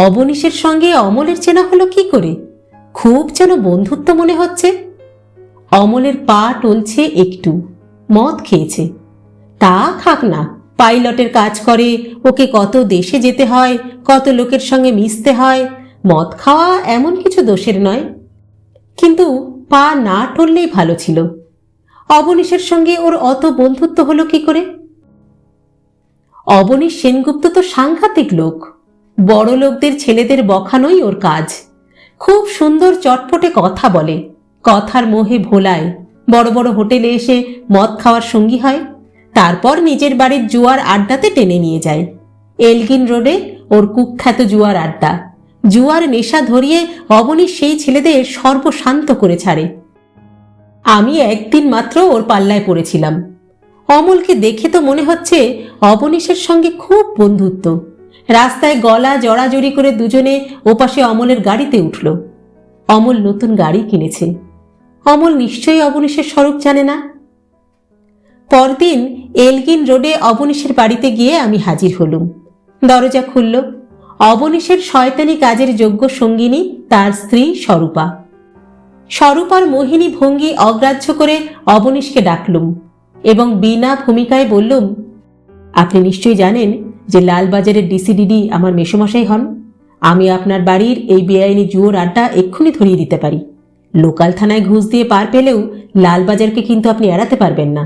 [SPEAKER 1] অবনীশের সঙ্গে অমলের চেনা হলো কি করে? খুব যেন বন্ধুত্ব মনে হচ্ছে। অমলের পা টলছে একটু। মদ খেয়েছে। তা খাক না, পাইলটের কাজ করে, ওকে কত দেশে যেতে হয়, কত লোকের সঙ্গে মিশতে হয়। মদ খাওয়া এমন কিছু দোষের নয়। কিন্তু পা না টললেই ভালো ছিল। অবনীশের সঙ্গে ওর অত বন্ধুত্ব হলো কি করে? অবনীশ সেনগুপ্ত তো সাংঘাতিক লোক। বড় লোকদের ছেলেদের বখানোই ওর কাজ। খুব সুন্দর চটপটে কথা বলে, কথার মোহে ভোলায়। বড় বড় হোটেলে এসে মদ খাওয়ার সঙ্গী হয়, তারপর নিজের বাড়ির জুয়ার আড্ডাতে টেনে নিয়ে যায়। এলগিন রোডে ওর কুখ্যাত জুয়ার আড্ডা। জুয়ার নেশা ধরিয়ে অবনীশ সেই ছেলেদের সর্বশান্ত করে ছাড়ে। আমি একদিন মাত্র ওর পাল্লায় পড়েছিলাম। অমলকে দেখে তো মনে হচ্ছে অবনীশের সঙ্গে খুব বন্ধুত্ব। রাস্তায় গলা জড়াজড়ি করে দুজনে ওপাশে অমলের গাড়িতে উঠল। অমল নতুন গাড়ি কিনেছে। অমল নিশ্চয়ই অবনীশের স্বরূপ জানে না। পরদিন এলগিন রোডে অবনীশের বাড়িতে গিয়ে আমি হাজির হলুম। দরজা খুলল। অবনীশের শয়তানি কাজের যোগ্য সঙ্গিনী তার স্ত্রী স্বরূপা। স্বরূপার মোহিনী ভঙ্গি অগ্রাহ্য করে অবনীশকে ডাকলুম এবং বিনা ভূমিকায় বললুম, আপনি নিশ্চয়ই জানেন যে লালবাজারের ডিসিডিডি আমার মেসোমশাই হন। আমি আপনার বাড়ির এই বেআইনি জুয়োর আড্ডা এক্ষুনি ধরিয়ে দিতে পারি। লোকাল থানায় ঘুষ দিয়ে পার পেলেও লালবাজারকে কিন্তু আপনি এড়াতে পারবেন না।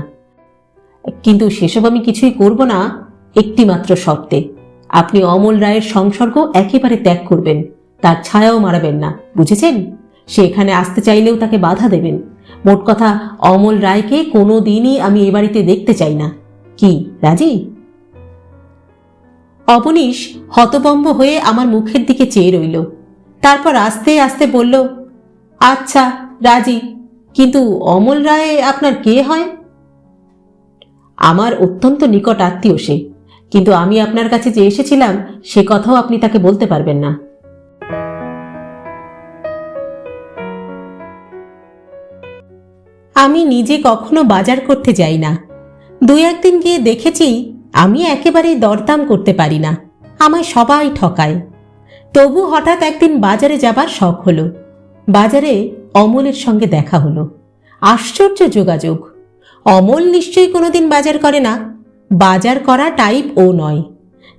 [SPEAKER 1] কিন্তু সেসব আমি কিছুই করব না, একটি মাত্র শর্তে। আপনি অমল রায়ের সংসর্গ একেবারে ত্যাগ করবেন, তার ছায়াও মারাবেন না, বুঝেছেন? সে এখানে আসতে চাইলেও তাকে বাধা দেবেন। মোট কথা, অমল রায়কে কোনো দিনই আমি এ বাড়িতে দেখতে চাই না। কি রাজি? অবনীশ হতভম্ব হয়ে আমার মুখের দিকে চেয়ে রইল। তারপর আস্তে আস্তে বলল, আচ্ছা রাজি, কিন্তু অমল রায় আপনার কে হয়? আমার অত্যন্ত নিকট আত্মীয় সে, কিন্তু আমি আপনার কাছে যে এসেছিলাম সে কথাও আপনি তাকে বলতে পারবেন না। আমি নিজে কখনো বাজার করতে যাই না। দুই একদিন গিয়ে দেখেছি আমি একেবারেই দরদাম করতে পারি না, আমায় সবাই ঠকায়। তবু হঠাৎ একদিন বাজারে যাবার শখ হলো। বাজারে অমলের সঙ্গে দেখা হলো। আশ্চর্য যোগাযোগ! অমল নিশ্চয়ই কোনোদিন বাজার করে না। বাজার করা টাইপ ও নয়।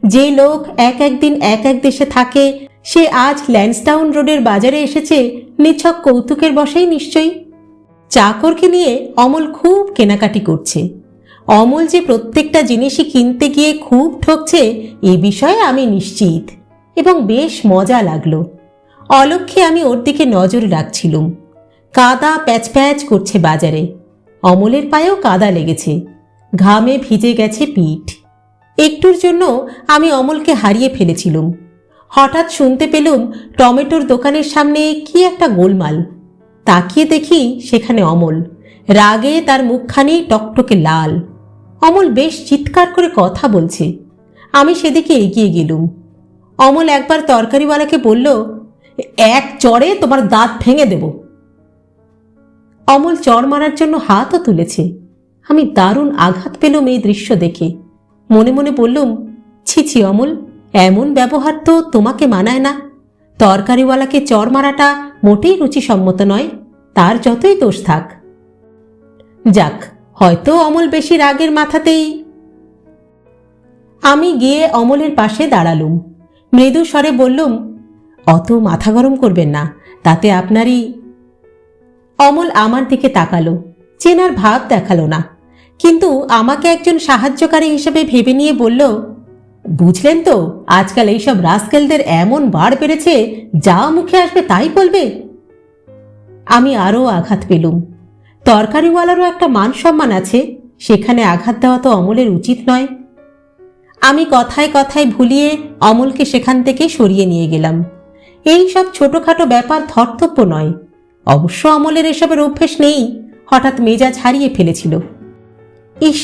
[SPEAKER 1] যে লোক একদিন এক দেশে থাকে সে আজ ল্যান্সডাউন রোডের বাজারে এসেছে নিছক কৌতুকের বশেই নিশ্চয়ই। চাকরকে নিয়ে অমল খুব কেনাকাটি করছে। অমল যে প্রত্যেকটা জিনিসই কিনতে গিয়ে খুব ঠকছে এ বিষয়ে আমি নিশ্চিত, এবং বেশ মজা লাগলো। অলক্ষ্যে আমি ওর দিকে নজর রাখছিলুম। কাদা প্যাচ প্যাচ করছে বাজারে। অমলের পায়েও কাদা লেগেছে, ঘামে ভিজে গেছে পিঠ। একটুর জন্য আমি অমলকে হারিয়ে ফেলেছিলুম। হঠাৎ শুনতে পেলুম টমেটোর দোকানের সামনে কি একটা গোলমাল। তাকিয়ে দেখি সেখানে অমল। রাগে তার মুখখানি টকটকে লাল। অমল বেশ চিৎকার করে কথা বলছে। আমি সেদিকে এগিয়ে গেলুম। অমল একবার তরকারিওয়ালাকে বলল, এক চড়ে তোমার দাঁত ভেঙে দেব। অমল চড় মারার জন্য হাতও তুলেছে। আমি দারুণ আঘাত পেলুম এই দৃশ্য দেখে। মনে মনে বললুম, ছি ছি অমল, এমন ব্যবহার তো তোমাকে মানায় না। তরকারিওয়ালাকে চড় মারাটা মোটেই রুচিসম্মত নয়, তার যতই দোষ থাক। যাক, হয়তো অমল বেশি রাগের মাথাতেই। আমি গিয়ে অমলের পাশে দাঁড়ালুম। মৃদু স্বরে বললুম, অত মাথা গরম করবেন না, তাতে আপনারই। অমল আমার দিকে তাকালো, চেনার ভাব দেখালো না, কিন্তু আমাকে একজন সাহায্যকারী হিসেবে ভেবে নিয়ে বলল, বুঝলেন তো, আজকাল এইসব রাস্কেলদের এমন বাড় বেড়েছে, যা মুখে আসবে তাই বলবে। আমি আরও আঘাত পেলুম। তরকারিওয়ালারও একটা মান সম্মান আছে, সেখানে আঘাত দেওয়া তো অমলের উচিত নয়। আমি কথায় কথায় ভুলিয়ে অমলকে সেখান থেকে সরিয়ে নিয়ে গেলাম। এই সব ছোটখাটো ব্যাপার ধর্তব্য নয়। অবশ্য অমলের এসবের অভ্যেস নেই, হঠাৎ মেজাজ হারিয়ে ফেলেছিল। ইস,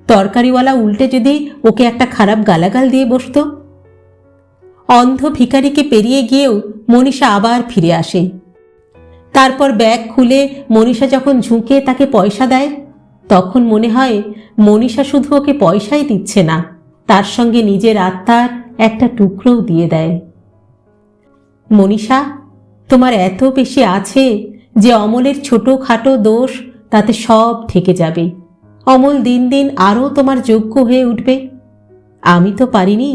[SPEAKER 1] তরকারিওয়ালা উল্টে যদি ওকে একটা খারাপ গালাগাল দিয়ে বসত। অন্ধ ভিখারিকে পেরিয়ে গিয়েও মনীষা আবার ফিরে আসে। তারপর ব্যাগ খুলে মনীষা যখন ঝুঁকে তাকে পয়সা দেয়, তখন মনে হয় মনীষা শুধু ওকে পয়সাই দিচ্ছে না, তার সঙ্গে নিজের আত্মার একটা টুকরোও দিয়ে দেয়। মনীষা, তোমার এত বেশি আছে যে অমলের ছোটখাটো দোষ তাতে সব ঠেকে যাবে। অমল দিন দিন আরও তোমার যোগ্য হয়ে উঠবে। আমি তো পারিনি,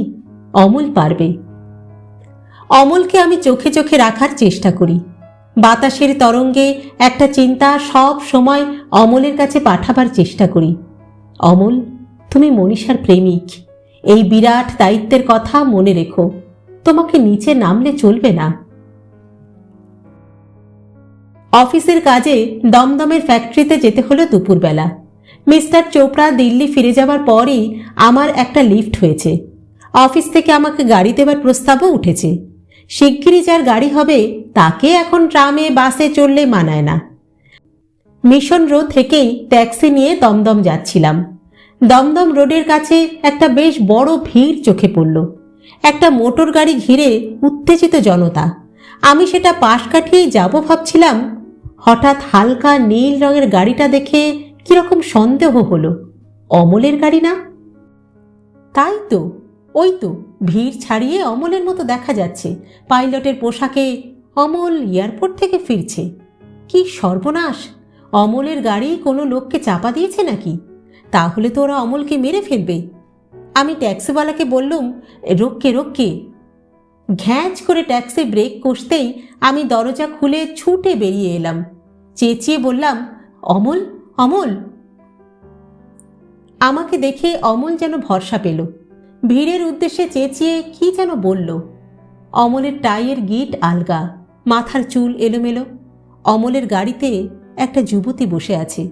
[SPEAKER 1] অমল পারবে। অমলকে আমি চোখে চোখে রাখার চেষ্টা করি। বাতাসের তরঙ্গে একটা চিন্তা সব সময় অমলের কাছে পাঠাবার চেষ্টা করি। অমল, তুমি মনীষার প্রেমিক। এই বিরাট দায়িত্বের কথা মনে রেখো, তোমাকে নিচে নামলে চলবে না। অফিসের কাজে দমদমের ফ্যাক্টরিতে যেতে হলো দুপুরবেলা। মিস্টার চোপড়া দিল্লি ফিরে যাবার পরই আমার একটা লিফট হয়েছে। অফিস থেকে আমাকে গাড়ি দেবার প্রস্তাবও উঠেছে। শিগগিরই যার গাড়ি হবে তাকে এখন ট্রামে বাসে চললে মানায় না। মিশন রোড থেকেই ট্যাক্সি নিয়ে দমদম যাচ্ছিলাম। দমদম রোডের কাছে একটা বেশ বড় ভিড় চোখে পড়ল। একটা মোটর গাড়ি ঘিরে উত্তেজিত জনতা। আমি সেটা পাশ কাটিয়েই যাব ভাবছিলাম, হঠাৎ হালকা নীল রঙের গাড়িটা দেখে কিরকম সন্দেহ হলো। অমলের গাড়ি না? তাই তো, ওই তো ভিড় ছাড়িয়ে অমলের মতো দেখা যাচ্ছে। পাইলটের পোশাকে অমল এয়ারপোর্ট থেকে ফিরছে। কি সর্বনাশ! অমলের গাড়ি কোনো লোককে চাপা দিয়েছে নাকি? তাহলে তো ওরা অমলকে মেরে ফেলবে। আমি ট্যাক্সিওয়ালাকে বললুম, রোককে রোককে। ঘ্যাঁচ করে ট্যাক্সি ব্রেক কষতেই আমি দরজা খুলে ছুটে বেরিয়ে এলাম। চেঁচিয়ে বললাম, অমল, অমল! আমাকে দেখে অমল যেন ভরসা পেল। ভিড়ের উদ্দেশ্যে চেঁচিয়ে কি যেন বলল। অমলের টাইয়ের গিট আলগা, মাথার চুল এলোমেলো। অমলের গাড়িতে একটা যুবতী বসে আছে,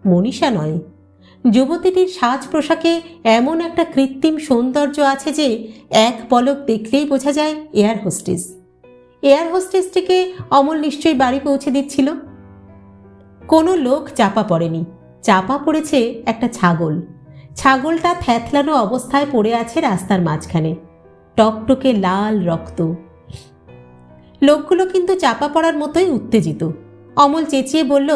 [SPEAKER 1] মনীষা নয়। যুবতীটির সাজ পোশাকে এমন একটা কৃত্রিম সৌন্দর্য আছে যে এক পলক দেখলেই বোঝা যায় এয়ার হোস্টেস। এয়ার হোস্টেসটিকে অমল নিশ্চয়ই বাড়ি পৌঁছে দিচ্ছিল। কোনো লোক চাপা পড়েনি, চাপা পড়েছে একটা ছাগল। ছাগলটা থ্যাথলানো অবস্থায় পড়ে আছে রাস্তার মাঝখানে, টকটকে লাল রক্ত। লোকগুলো কিন্তু চাপা পড়ার মতোই উত্তেজিত। অমল চেঁচিয়ে বলল,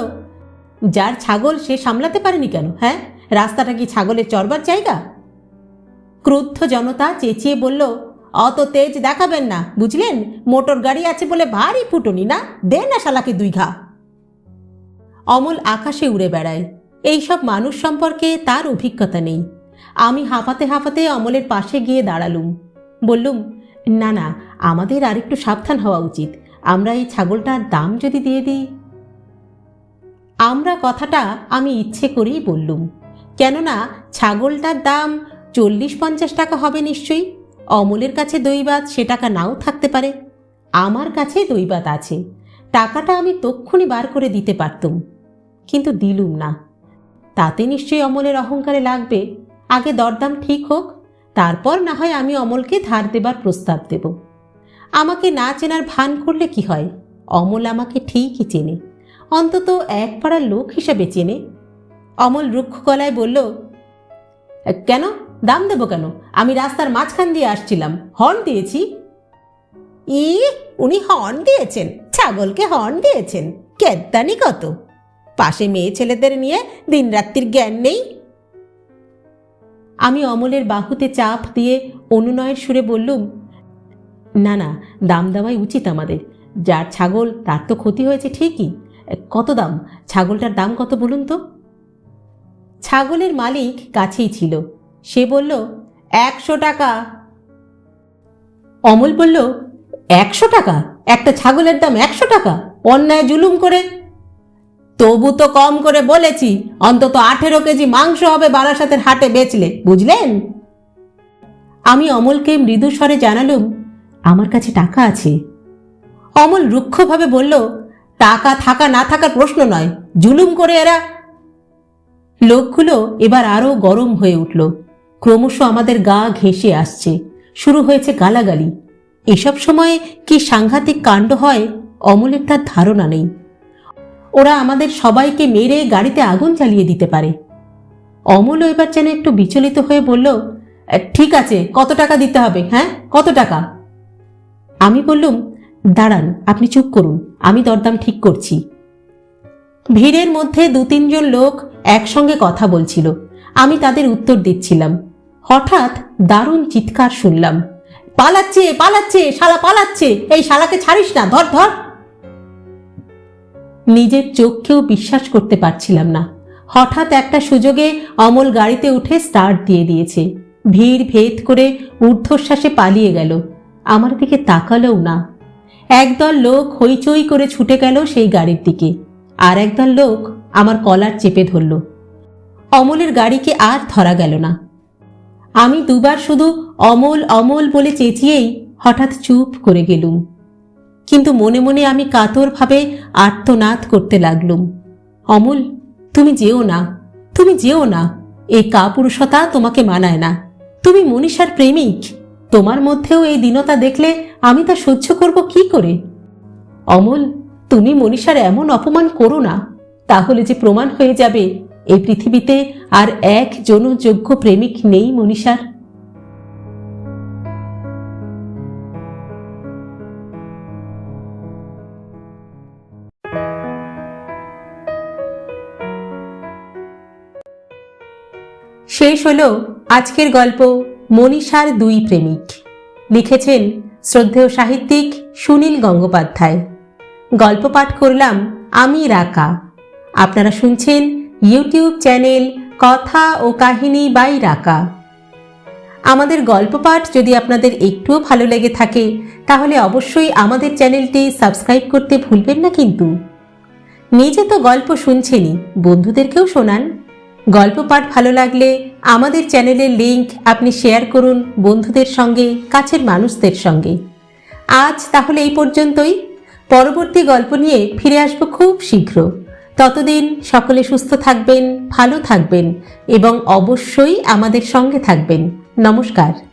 [SPEAKER 1] যার ছাগল সে সামলাতে পারেনি কেন? হ্যাঁ, রাস্তাটা কি ছাগলের চড়বার জায়গা? ক্রুদ্ধ জনতা চেঁচিয়ে বলল, অত তেজ দেখাবেন না, বুঝলেন? মোটর গাড়ি আছে বলে ভারী ফুটনি না, দে না শালাকে 2 ঘা। অমল আকাশে উড়ে বেড়ায়, এইসব মানুষ সম্পর্কে তার অভিজ্ঞতা নেই। আমি হাঁপাতে হাঁপাতে অমলের পাশে গিয়ে দাঁড়ালুম। বললুম, না না, আমাদের আরেকটু সাবধান হওয়া উচিত। আমরা এই ছাগলটার দাম যদি দিয়ে দিই। আমরা কথাটা আমি ইচ্ছে করেই বললুম, কেননা ছাগলটার দাম 40-50 টাকা হবে নিশ্চয়ই। অমলের কাছে দৈবাত সে টাকা নাও থাকতে পারে, আমার কাছে দৈবাত আছে। টাকাটা আমি তক্ষুনি বার করে দিতে পারতুম, কিন্তু দিলুম না। তাতে নিশ্চয়ই অমলের অহংকারে লাগবে। আগে দরদাম ঠিক হোক, তারপর না হয় আমি অমলকে ধার দেবার প্রস্তাব দেব। আমাকে না চেনার ভান করলে কি হয়? অমল আমাকে ঠিকই চেনে, অন্তত এক পাড়ার লোক হিসাবে চেনে। অমল রুক্ষ গলায় বলল, কেন দাম দেব কেন? আমি রাস্তার মাঝখান দিয়ে আসছিলাম, হর্ন দিয়েছি। উনি হর্ন দিয়েছেন? ছাগলকে হর্ন দিয়েছেন? কেদ্দানি কত! পাশে মেয়ে ছেলেদের নিয়ে দিনরাত্রির জ্ঞান নেই। আমি অমলের বাহুতে চাপ দিয়ে অনুনয়ের সুরে বললুম, না না, দাম দেওয়াই উচিত আমাদের। যার ছাগল তার তো ক্ষতি হয়েছে ঠিকই। কত দাম? ছাগলটার দাম কত বলুন তো? ছাগলের মালিক কাছেই ছিল, সে বলল, 100 টাকা। অমল বলল, 100 টাকা? একটা ছাগলের দাম 100 টাকা? অন্যায় জুলুম করে। তবু তো কম করে বলেছি, অন্তত 18 কেজি মাংস হবে বারাসাতের হাটে বেচলে, বুঝলেন? আমি অমলকে মৃদু স্বরে জানালুম, আমার কাছে টাকা আছে। অমল রুক্ষভাবে বলল, টাকা থাকা না থাকার প্রশ্ন নয়, জুলুম করে এরা। লোকগুলো এবার আরো গরম হয়ে উঠল। ক্রমশ আমাদের গা ঘেঁষে আসছে, শুরু হয়েছে গালাগালি। এসব সময়ে কি সাংঘাতিক কাণ্ড হয় অমলের তার ধারণা নেই। ওরা আমাদের সবাইকে মেরে গাড়িতে আগুন জ্বালিয়ে দিতে পারে। অমল এবার যেন একটু বিচলিত হয়ে বলল, ঠিক আছে, কত টাকা দিতে হবে? হ্যাঁ, কত টাকা? আমি বললুম, দাঁড়ান, আপনি চুপ করুন, আমি দরদাম ঠিক করছি। ভিড়ের মধ্যে 2-3 জন লোক একসঙ্গে কথা বলছিল, আমি তাদের উত্তর দিচ্ছিলাম। হঠাৎ দারুণ চিৎকার শুনলাম, পালাচ্ছে পালাচ্ছে, শালা পালাচ্ছে, এই শালাকে ছাড়িস না, ধর ধর। নিজের চোখকেও বিশ্বাস করতে পারছিলাম না। হঠাৎ একটা সুযোগে অমল গাড়িতে উঠে স্টার্ট দিয়ে দিয়েছে। ভিড় ভেদ করে ঊর্ধ্বশ্বাসে পালিয়ে গেল, আমার দিকে তাকালোও না। একদল লোক হইচই করে ছুটে গেল সেই গাড়ির দিকে, আর একদল লোক আমার কলার চেপে ধরল। অমলের গাড়িকে আর ধরা গেল না। আমি দুবার শুধু অমল অমল বলে চেঁচিয়েই হঠাৎ চুপ করে গেলুম, কিন্তু মনে মনে আমি কাতরভাবে আর্তনাদ করতে লাগলুম, অমল, তুমি যেও না, তুমি যেও না। এই কাপুরুষতা তোমাকে মানায় না। তুমি মনীষার প্রেমিক, তোমার মধ্যেও এই দীনতা দেখলে আমি তা সহ্য করব কি করে? অমল, তুমি মনীষার এমন অপমান করো না। তাহলে যে প্রমাণ হয়ে যাবে এই পৃথিবীতে আর একজনও যোগ্য প্রেমিক নেই মনীষার। শেষ হলো আজকের গল্প মনীষার দুই প্রেমিক। লিখেছেন শ্রদ্ধেয় সাহিত্যিক সুনীল গঙ্গোপাধ্যায়। গল্প পাঠ করলাম আমি রাকা। আপনারা শুনছেন ইউটিউব চ্যানেল কথা ও কাহিনী বাই রাকা। আমাদের গল্প পাঠ যদি আপনাদের একটুও ভালো লেগে থাকে তাহলে অবশ্যই আমাদের চ্যানেলটি সাবস্ক্রাইব করতে ভুলবেন না কিন্তু। নিজে তো গল্প শুনছেনই, বন্ধুদেরকেও শোনান। গল্প পাঠ ভালো লাগলে আমাদের চ্যানেলের লিংক আপনি শেয়ার করুন বন্ধুদের সঙ্গে, কাছের মানুষদের সঙ্গে। আজ তাহলে এই পর্যন্তই। পরবর্তী গল্প নিয়ে ফিরে আসবো খুব শীঘ্র। ততদিন সকলে সুস্থ থাকবেন, ভালো থাকবেন এবং অবশ্যই আমাদের সঙ্গে থাকবেন। নমস্কার।